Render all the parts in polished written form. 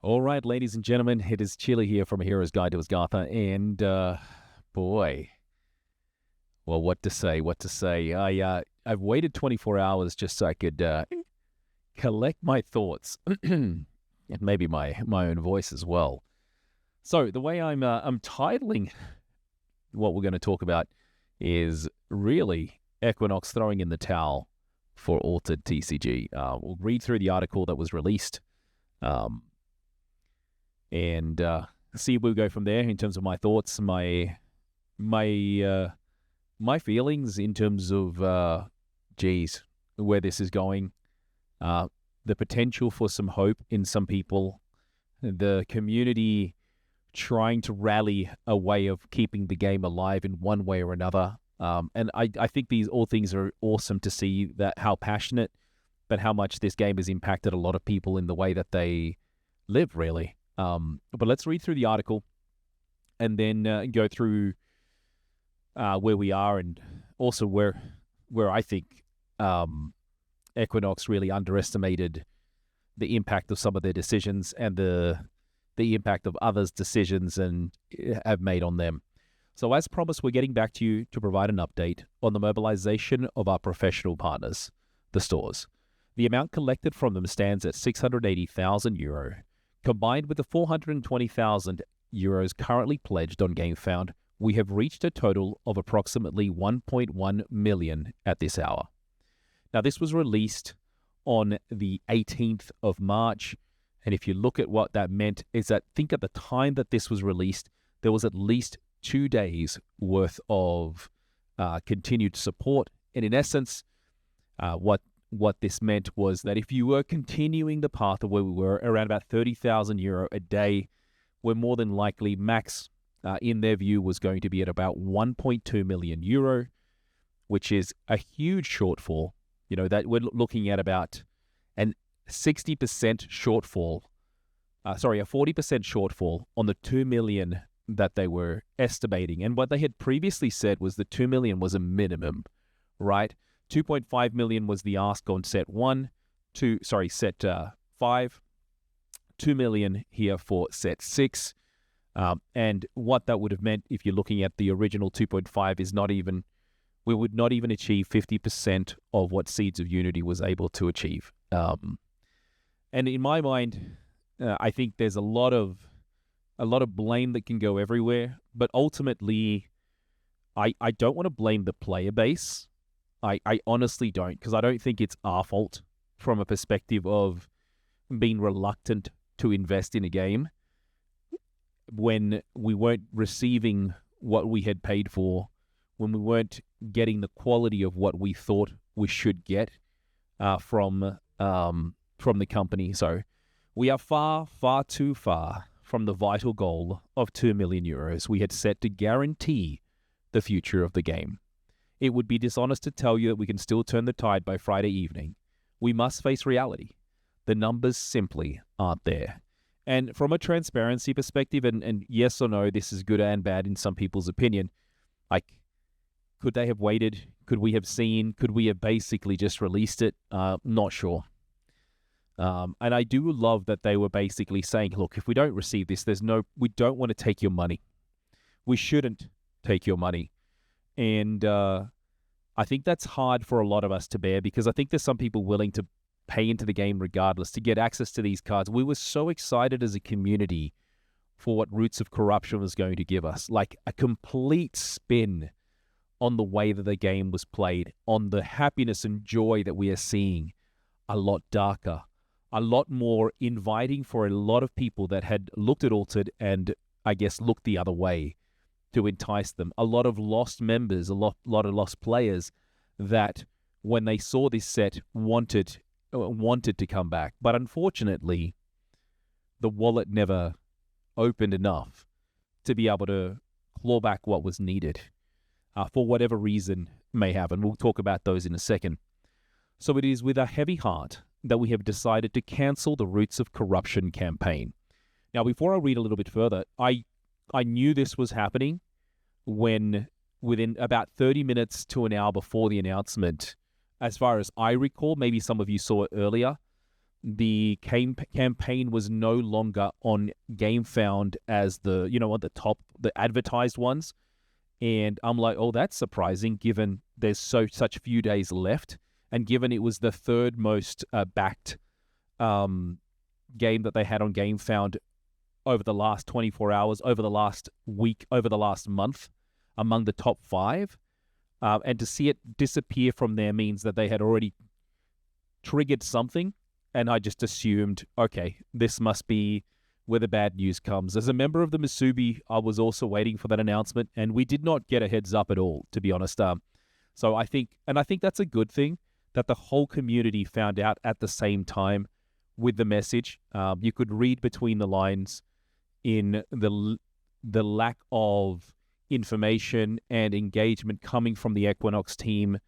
All right, ladies and gentlemen, it is Chili here from A Hero's Guide to Asgartha, and boy, well, what to say? What to say? I've waited 24 hours just so I could collect my thoughts and maybe my own voice as well. So the way I'm titling what we're going to talk about is really Equinox throwing in the towel for altered TCG. We'll read through the article that was released. And see where we go from there in terms of my thoughts, my feelings in terms of, where this is going, the potential for some hope in some people, the community trying to rally a way of keeping the game alive in one way or another. And I think these all things are awesome to see that how passionate, but how much this game has impacted a lot of people in the way that they live, really. But let's read through the article and then go through where we are and also where I think Equinox really underestimated the impact of some of their decisions and the impact of others' decisions and have made on them. So as promised, we're getting back to you to provide an update on the mobilization of our professional partners, the stores. The amount collected from them stands at €680,000. Combined with the €420,000 currently pledged on GameFound, we have reached a total of approximately 1.1 million at this hour. Now, this was released on the 18th of March, and if you look at what that meant, is that I think at the time that this was released, there was at least 2 days worth of continued support, and in essence, what this meant was that if you were continuing the path of where we were, around about €30,000 a day, where more than likely max, in their view, was going to be at about €1.2 million, which is a huge shortfall. You know, that we're looking at about an 60% shortfall, a 40% shortfall on the 2 million that they were estimating. And what they had previously said was the 2 million was a minimum, right? 2.5 million was the ask on set 5, 2 million here for set 6. And what that would have meant, if you're looking at the original 2.5, is we would not even achieve 50% of what Seeds of Unity was able to achieve. And in my mind, I think there's a lot of blame that can go everywhere, but ultimately, I don't want to blame the player base. I honestly don't, because I don't think it's our fault from a perspective of being reluctant to invest in a game when we weren't receiving what we had paid for, when we weren't getting the quality of what we thought we should get from the company. So we are far, far too far from the vital goal of €2 million we had set to guarantee the future of the game. It would be dishonest to tell you that we can still turn the tide by Friday evening. We must face reality. The numbers simply aren't there. And from a transparency perspective, and yes or no, this is good and bad in some people's opinion, like, could they have waited? Could we have seen? Could we have basically just released it? Not sure. And I do love that they were basically saying, look, if we don't receive this, we don't want to take your money. We shouldn't take your money. And I think that's hard for a lot of us to bear, because I think there's some people willing to pay into the game regardless to get access to these cards. We were so excited as a community for what Roots of Corruption was going to give us, like a complete spin on the way that the game was played, on the happiness and joy that we are seeing, a lot darker, a lot more inviting for a lot of people that had looked at Altered and, I guess, looked the other way to entice them. A lot of lost members, a lot of lost players that, when they saw this set, wanted to come back. But unfortunately, the wallet never opened enough to be able to claw back what was needed, for whatever reason may have. And we'll talk about those in a second. So it is with a heavy heart that we have decided to cancel the Roots of Corruption campaign. Now, before I read a little bit further, I knew this was happening when, within about 30 minutes to an hour before the announcement, as far as I recall, maybe some of you saw it earlier, the campaign was no longer on GameFound as the, on the top, the advertised ones. And I'm like, oh, that's surprising given there's such few days left. And given it was the third most backed game that they had on GameFound over the last 24 hours, over the last week, over the last month, among the top 5. And to see it disappear from there means that they had already triggered something. And I just assumed, okay, this must be where the bad news comes. As a member of the Musubi, I was also waiting for that announcement, and we did not get a heads up at all, to be honest. So I think that's a good thing, that the whole community found out at the same time with the message. You could read between the lines in the lack of information and engagement coming from the Equinox team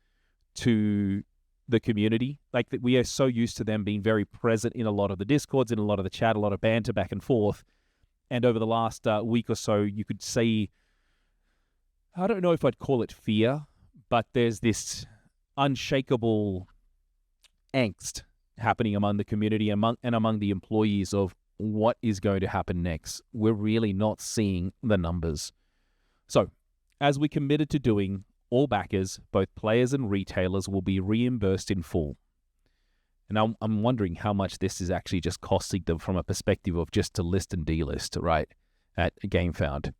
to the community. Like, that we are so used to them being very present in a lot of the Discords, in a lot of the chat, a lot of banter back and forth. And over the last week or so, you could see, I don't know if I'd call it fear, but there's this unshakable angst happening among the community and among the employees of what is going to happen next. We're really not seeing the numbers. So, as we committed to doing, all backers, both players and retailers, will be reimbursed in full. And I'm wondering how much this is actually just costing them from a perspective of just to list and delist, right, at GameFound.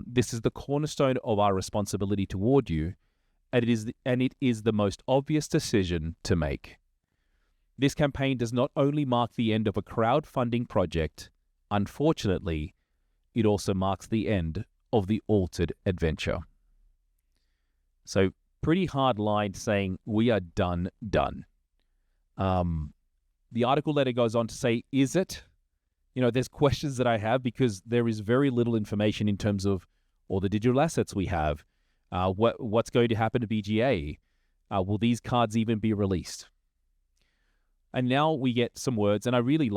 This is the cornerstone of our responsibility toward you, and it is the most obvious decision to make. This campaign does not only mark the end of a crowdfunding project, unfortunately, it also marks the end of the Altered adventure. So, pretty hard line saying we are done. The article letter goes on to say, is it? There's questions that I have because there is very little information in terms of all the digital assets we have. What's going to happen to BGA? Will these cards even be released? And now we get some words, and I really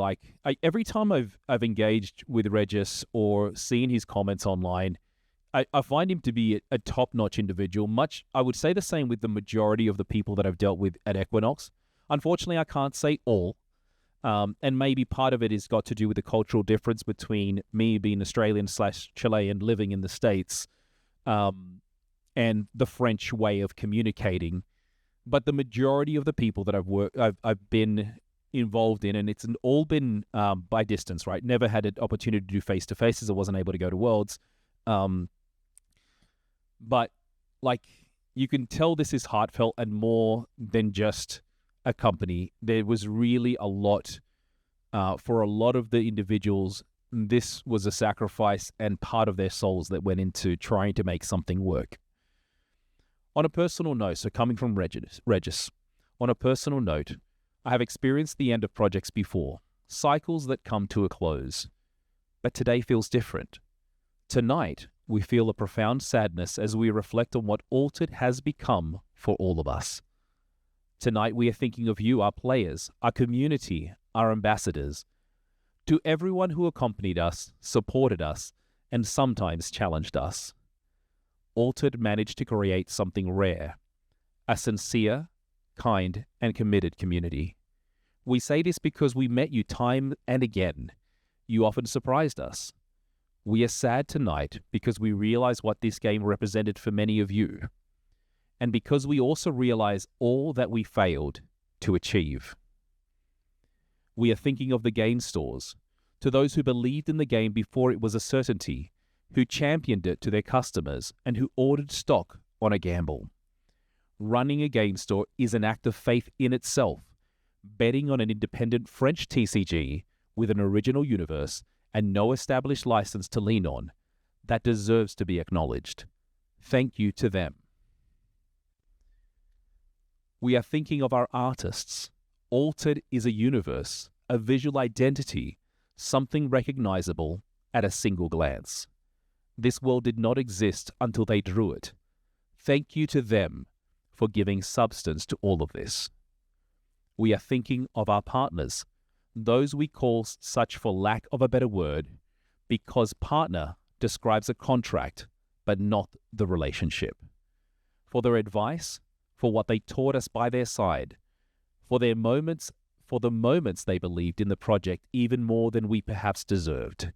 every time I've engaged with Regis or seen his comments online, I find him to be a top-notch individual. I would say the same with the majority of the people that I've dealt with at Equinox. Unfortunately, I can't say all. And maybe part of it has got to do with the cultural difference between me being Australian/Chilean living in the States and the French way of communicating. But the majority of the people that I've been involved in, and it's all been by distance, right? Never had an opportunity to do face-to-face as I wasn't able to go to Worlds. But you can tell this is heartfelt and more than just a company. There was really a lot, for a lot of the individuals, this was a sacrifice and part of their souls that went into trying to make something work. On a personal note, so coming from Regis, on a personal note, I have experienced the end of projects before, cycles that come to a close. But today feels different. Tonight, we feel a profound sadness as we reflect on what Altered has become for all of us. Tonight, we are thinking of you, our players, our community, our ambassadors. To everyone who accompanied us, supported us, and sometimes challenged us. Altered managed to create something rare, a sincere, kind, and committed community. We say this because we met you time and again. You often surprised us. We are sad tonight because we realize what this game represented for many of you, and because we also realize all that we failed to achieve. We are thinking of the game stores, to those who believed in the game before it was a certainty, who championed it to their customers, and who ordered stock on a gamble. Running a game store is an act of faith in itself, betting on an independent French TCG with an original universe and no established license to lean on, that deserves to be acknowledged. Thank you to them. We are thinking of our artists. Altered is a universe, a visual identity, something recognizable at a single glance. This world did not exist until they drew it. Thank you to them for giving substance to all of this. We are thinking of our partners, those we call such for lack of a better word, because partner describes a contract, but not the relationship. For their advice, for what they taught us by their side, for their moments for the moments they believed in the project even more than we perhaps deserved.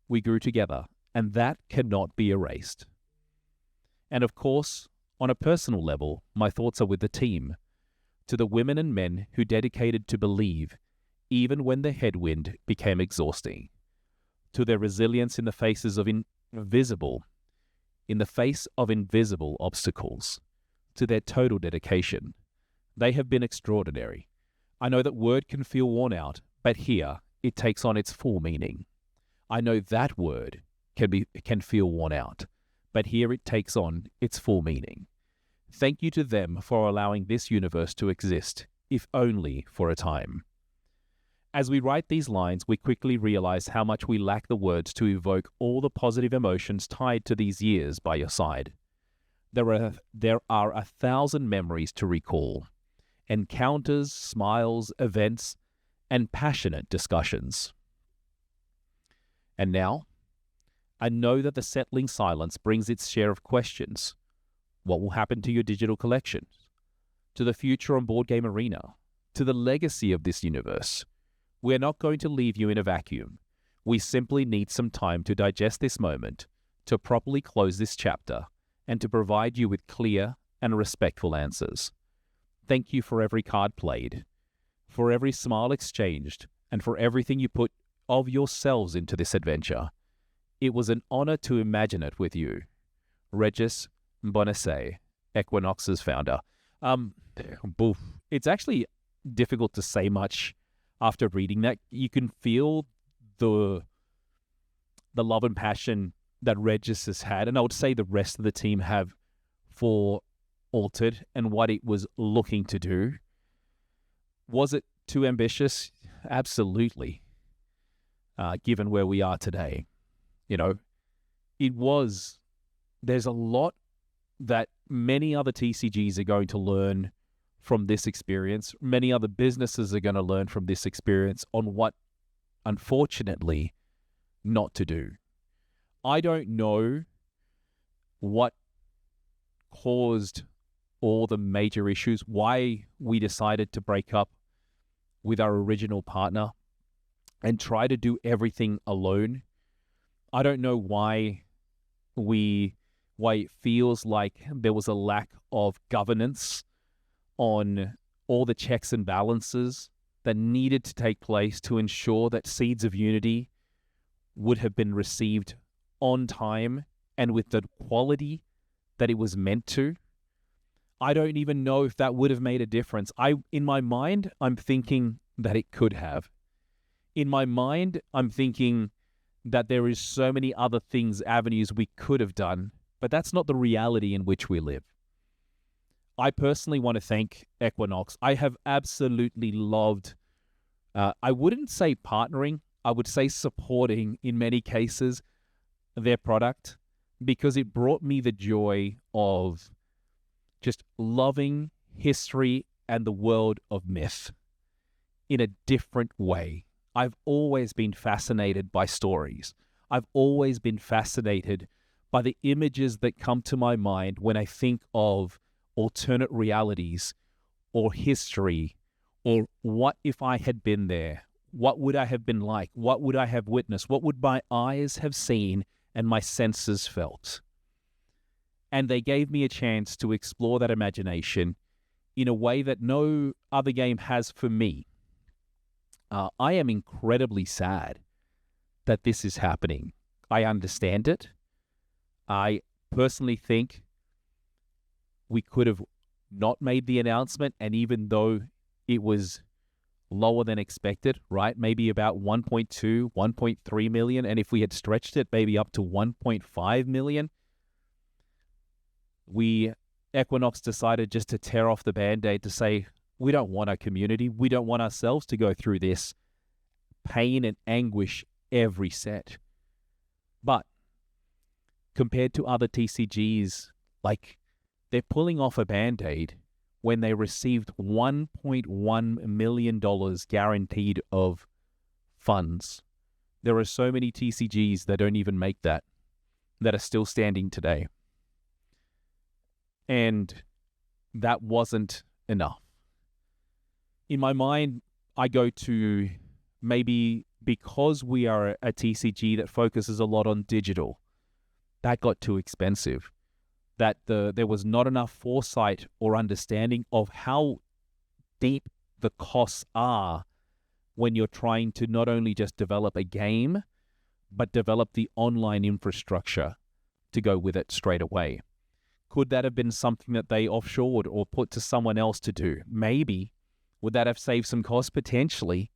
We grew together, and that cannot be erased. And of course, on a personal level, my thoughts are with the team, to the women and men who dedicated to believe, even when the headwind became exhausting, to their resilience in the face of invisible obstacles, to their total dedication. They have been extraordinary. I know that word can feel worn out, but here it takes on its full meaning. I know that word can feel worn out, but here it takes on its full meaning. Thank you to them for allowing this universe to exist, if only for a time. As we write these lines, we quickly realize how much we lack the words to evoke all the positive emotions tied to these years by your side. There are 1,000 memories to recall, encounters, smiles, events, and passionate discussions. And now, I know that the settling silence brings its share of questions. What will happen to your digital collections? To the future on Board Game Arena? To the legacy of this universe? We are not going to leave you in a vacuum. We simply need some time to digest this moment, to properly close this chapter, and to provide you with clear and respectful answers. Thank you for every card played, for every smile exchanged, and for everything you put of yourselves into this adventure. It was an honor to imagine it with you. Regis Bonasse, Equinox's founder. It's actually difficult to say much after reading that. You can feel the love and passion that Regis has had, and I would say the rest of the team have, for Altered and what it was looking to do. Was it too ambitious? Absolutely. Given where we are today. It was. There's a lot that many other TCGs are going to learn from this experience. Many other businesses are going to learn from this experience on what, unfortunately, not to do. I don't know what caused all the major issues, why we decided to break up with our original partner and try to do everything alone. I don't know why it feels like there was a lack of governance on all the checks and balances that needed to take place to ensure that Seeds of Unity would have been received on time and with the quality that it was meant to. I don't even know if that would have made a difference. In my mind, I'm thinking that it could have. In my mind, I'm thinking that there is so many other things, avenues we could have done, but that's not the reality in which we live. I personally want to thank Equinox. I have absolutely loved, I wouldn't say partnering, I would say supporting in many cases their product, because it brought me the joy of just loving history and the world of myth in a different way. I've always been fascinated by stories. I've always been fascinated by the images that come to my mind when I think of alternate realities or history, or what if I had been there? What would I have been like? What would I have witnessed? What would my eyes have seen and my senses felt? And they gave me a chance to explore that imagination in a way that no other game has for me. I am incredibly sad that this is happening. I understand it. I personally think we could have not made the announcement, and even though it was lower than expected, right? Maybe about 1.2, 1.3 million, and if we had stretched it, maybe up to 1.5 million, Equinox decided just to tear off the Band-Aid to say, we don't want our community, we don't want ourselves to go through this pain and anguish every set. But compared to other TCGs, like, they're pulling off a Band-Aid when they received $1.1 million guaranteed of funds. There are so many TCGs that don't even make that are still standing today. And that wasn't enough. In my mind, I go to maybe because we are a TCG that focuses a lot on digital, that got too expensive. That there was not enough foresight or understanding of how deep the costs are when you're trying to not only just develop a game, but develop the online infrastructure to go with it straight away. Could that have been something that they offshored or put to someone else to do? Maybe. Would that have saved some costs? Potentially.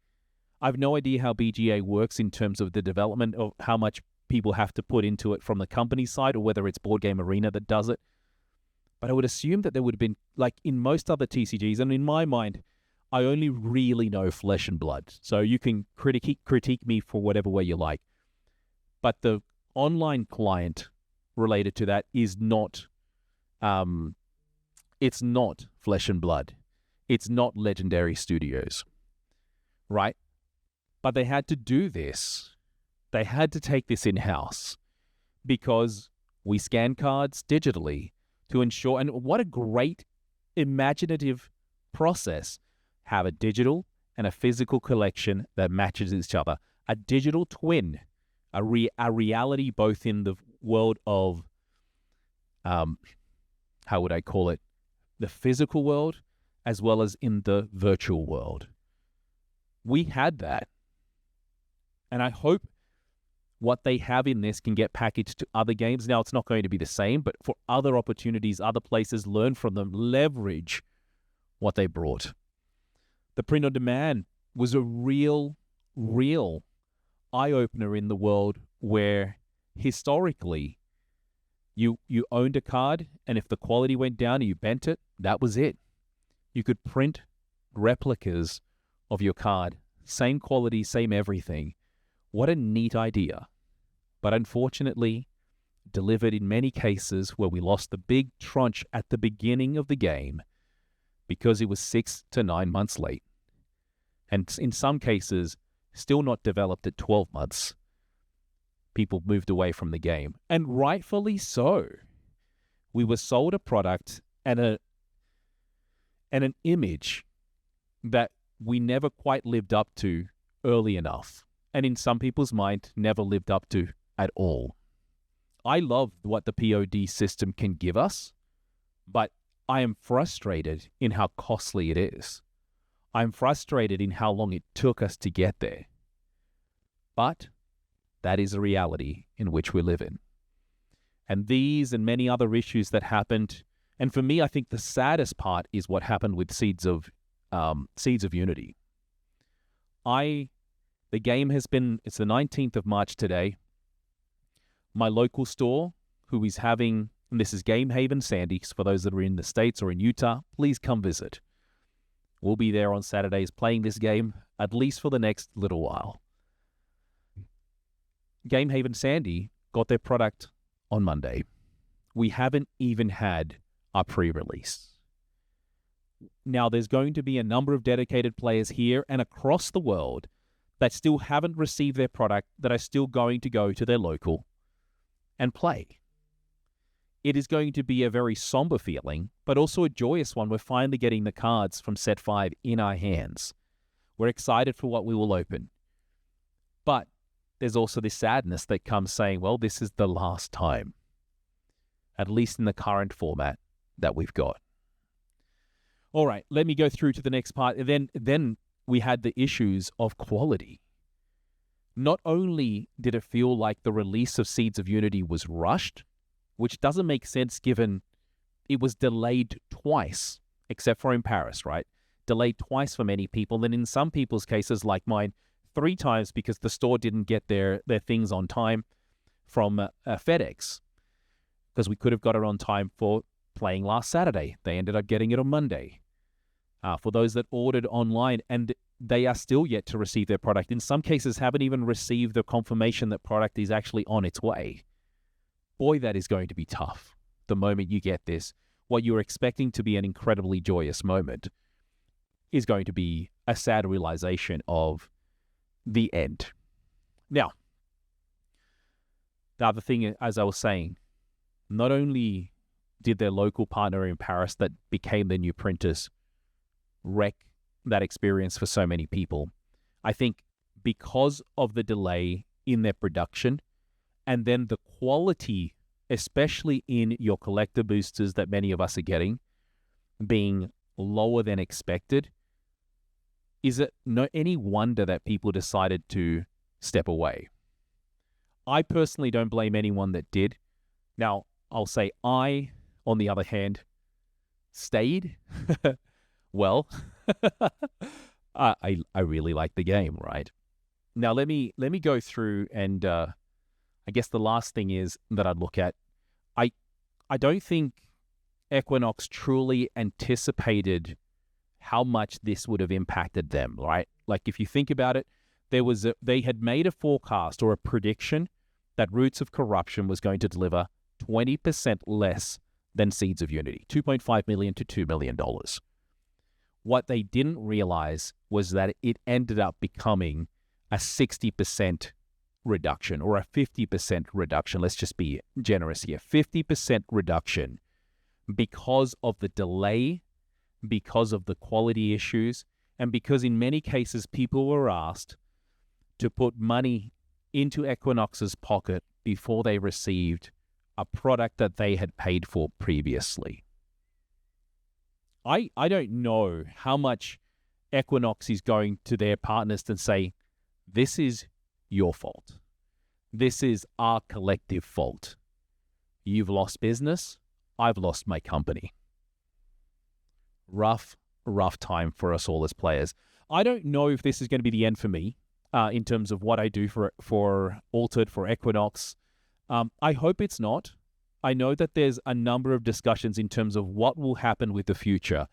I have no idea how BGA works in terms of the development of how much people have to put into it from the company side, or whether it's Board Game Arena that does it. But I would assume that there would have been, like in most other TCGs, and in my mind, I only really know Flesh and Blood. So you can critique me for whatever way you like. But the online client related to that is not, it's not Flesh and Blood. It's not Legendary Studios, right? But they had to do this. They had to take this in-house because we scan cards digitally to ensure, and what a great imaginative process, have a digital and a physical collection that matches each other. A digital twin, a reality both in the world of, how would I call it, the physical world, as well as in the virtual world. We had that. And I hope what they have in this can get packaged to other games. Now, it's not going to be the same, but for other opportunities, other places, learn from them, leverage what they brought. The print on demand was a real eye-opener in the world where historically you owned a card, and if the quality went down and you bent it, that was it. You could print replicas of your card, same quality, same everything. What a neat idea. But unfortunately, delivered in many cases where we lost the big tranche at the beginning of the game because it was 6 to 9 months late. And in some cases, still not developed at 12 months. People moved away from the game. And rightfully so. We were sold a product and an image that we never quite lived up to early enough. And in some people's mind, never lived up to at all. I love what the POD system can give us, but I am frustrated in how costly it is. I'm frustrated in how long it took us to get there. But that is a reality in which we live in. And these and many other issues that happened, and for me, I think the saddest part is what happened with Seeds of Unity. The game has been, it's the 19th of March today. My local store, who is having, and this is Game Haven Sandy's, for those that are in the States or in Utah, please come visit. We'll be there on Saturdays playing this game, at least for the next little while. Game Haven Sandy got their product on Monday. We haven't even had our pre-release. Now, there's going to be a number of dedicated players here and across the world that still haven't received their product, that are still going to go to their local and play. It is going to be a very somber feeling, but also a joyous one. We're finally getting the cards from Set 5 in our hands. We're excited for what we will open. But there's also this sadness that comes saying, well, this is the last time, at least in the current format that we've got. All right, let me go through to the next part. Then we had the issues of quality. Not only did it feel like the release of Seeds of Unity was rushed, which doesn't make sense given it was delayed twice, except for in Paris, right? Delayed twice for many people. Then in some people's cases, like mine, 3 times because the store didn't get their things on time from FedEx, because we could have got it on time for playing last Saturday. They ended up getting it on Monday. For those that ordered online, and they are still yet to receive their product. In some cases, haven't even received the confirmation that product is actually on its way. Boy, that is going to be tough. The moment you get this, what you're expecting to be an incredibly joyous moment is going to be a sad realization of the end. Now, the other thing, as I was saying, not only did their local partner in Paris that became their new printers wreck that experience for so many people. I think because of the delay in their production and then the quality, especially in your collector boosters that many of us are getting, being lower than expected, is it no any wonder that people decided to step away? I personally don't blame anyone that did. Now, I'll say I, on the other hand, stayed. Well, I really like the game, right? Now let me go through, and I guess the last thing is that I'd look at. I don't think Equinox truly anticipated how much this would have impacted them, right? Like if you think about it, they had made a forecast or a prediction that Roots of Corruption was going to deliver 20% less than Seeds of Unity, $2.5 million to $2 million. What they didn't realize was that it ended up becoming a 60% reduction or a 50% reduction. Let's just be generous here. 50% reduction because of the delay, because of the quality issues, and because in many cases people were asked to put money into Equinox's pocket before they received a product that they had paid for previously. I don't know how much Equinox is going to their partners and say, this is your fault. This is our collective fault. You've lost business. I've lost my company. Rough time for us all as players. I don't know if this is going to be the end for me in terms of what I do for Altered, for Equinox. I hope it's not. I know that there's a number of discussions in terms of what will happen with the future.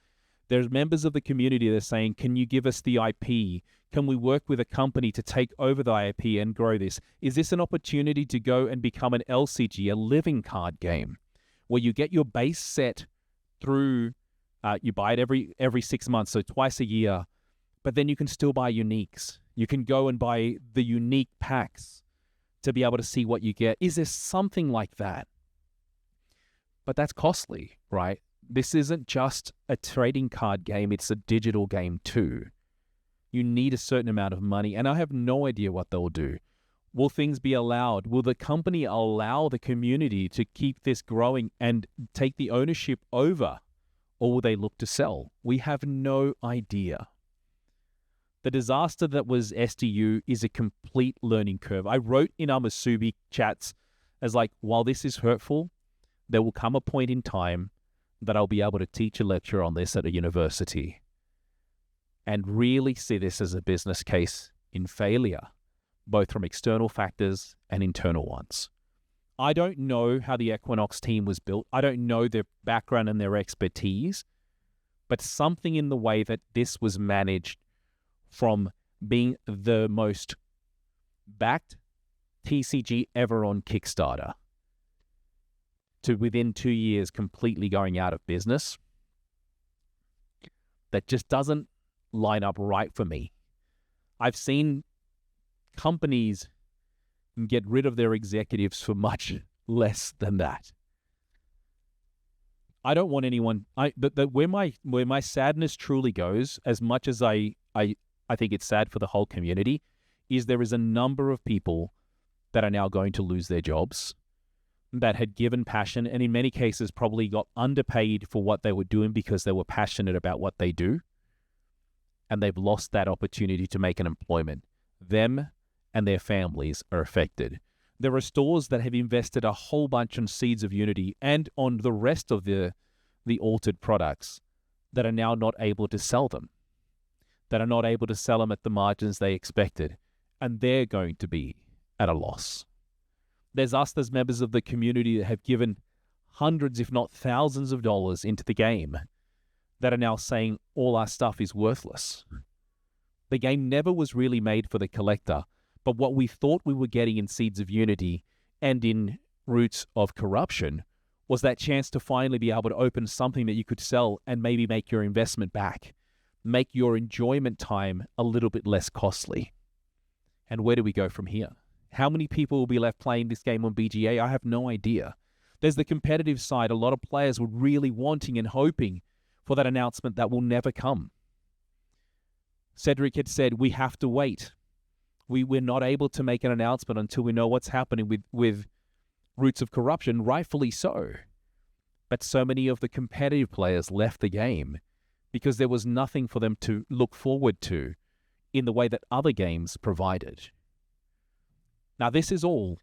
There's members of the community that are saying, can you give us the IP? Can we work with a company to take over the IP and grow this? Is this an opportunity to go and become an LCG, a living card game, where you get your base set through, you buy it every 6 months, so twice a year, but then you can still buy uniques. You can go and buy the unique packs to be able to see what you get. Is there something like that? But that's costly, right? This isn't just a trading card game, it's a digital game too. You need a certain amount of money, and I have no idea what they'll do. Will things be allowed? Will the company allow the community to keep this growing and take the ownership over? Or will they look to sell? We have no idea. The disaster that was SDU is a complete learning curve. I wrote in our Masubi chats as like, while this is hurtful, there will come a point in time that I'll be able to teach a lecture on this at a university and really see this as a business case in failure, both from external factors and internal ones. I don't know how the Equinox team was built. I don't know their background and their expertise, but something in the way that this was managed, from being the most backed TCG ever on Kickstarter to within 2 years completely going out of business, that just doesn't line up right for me. I've seen companies get rid of their executives for much less than that. I don't want anyone. Where my sadness truly goes, as much as I think it's sad for the whole community, is there is a number of people that are now going to lose their jobs, that had given passion and in many cases probably got underpaid for what they were doing because they were passionate about what they do, and they've lost that opportunity to make an employment. Them and their families are affected. There are stores that have invested a whole bunch on Seeds of Unity and on the rest of the altered products that are now not able to sell them, that are not able to sell them at the margins they expected, and they're going to be at a loss. There's us as members of the community that have given hundreds, if not thousands of dollars into the game that are now saying all our stuff is worthless. The game never was really made for the collector, but what we thought we were getting in Seeds of Unity and in Roots of Corruption was that chance to finally be able to open something that you could sell and maybe make your investment back, make your enjoyment time a little bit less costly. And where do we go from here? How many people will be left playing this game on BGA? I have no idea. There's the competitive side. A lot of players were really wanting and hoping for that announcement that will never come. Cedric had said, we have to wait. We're not able to make an announcement until we know what's happening with Roots of Corruption, rightfully so. But so many of the competitive players left the game because there was nothing for them to look forward to in the way that other games provided. Now, this is all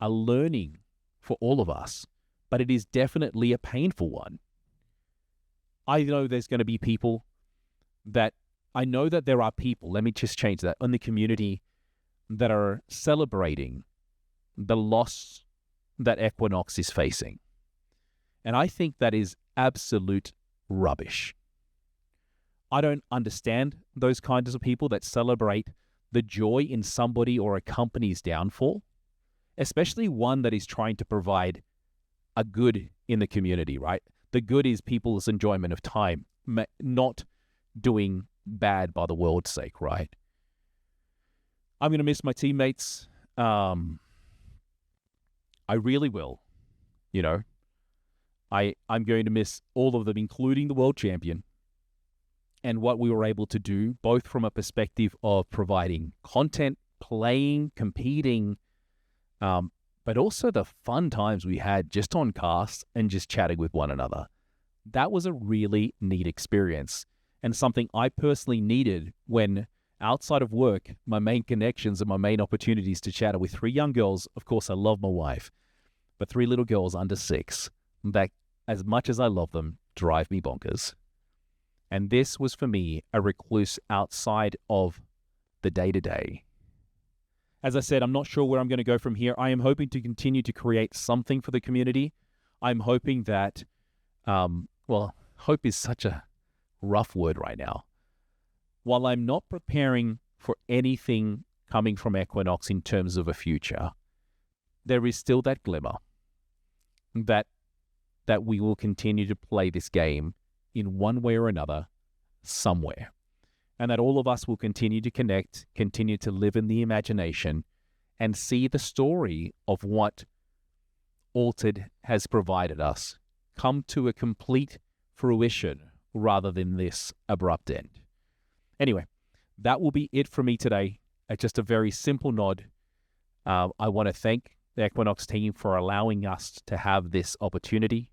a learning for all of us, but it is definitely a painful one. I know there's going to be people that, I know that there are people, let me just change that, in the community that are celebrating the loss that Equinox is facing. And I think that is absolute rubbish. I don't understand those kinds of people that celebrate the joy in somebody or a company's downfall, especially one that is trying to provide a good in the community, right? The good is people's enjoyment of time, not doing bad by the world's sake, right? I'm going to miss my teammates. I really will. You know, I'm going to miss all of them, including the world champion, and what we were able to do, both from a perspective of providing content, playing, competing, but also the fun times we had just on cast and just chatting with one another. That was a really neat experience, and something I personally needed when, outside of work, my main connections and my main opportunities to chat with 3 young girls. Of course, I love my wife, but 3 little girls under 6 that, as much as I love them, drive me bonkers. And this was, for me, a recluse outside of the day-to-day. As I said, I'm not sure where I'm going to go from here. I am hoping to continue to create something for the community. I'm hoping that, hope is such a rough word right now. While I'm not preparing for anything coming from Equinox in terms of a future, there is still that glimmer that we will continue to play this game in one way or another, somewhere. And that all of us will continue to connect, continue to live in the imagination, and see the story of what Altered has provided us come to a complete fruition rather than this abrupt end. Anyway, that will be it for me today. Just a very simple nod. I want to thank the Equinox team for allowing us to have this opportunity.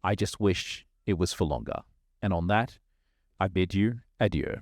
I just wish it was for longer. And on that, I bid you adieu.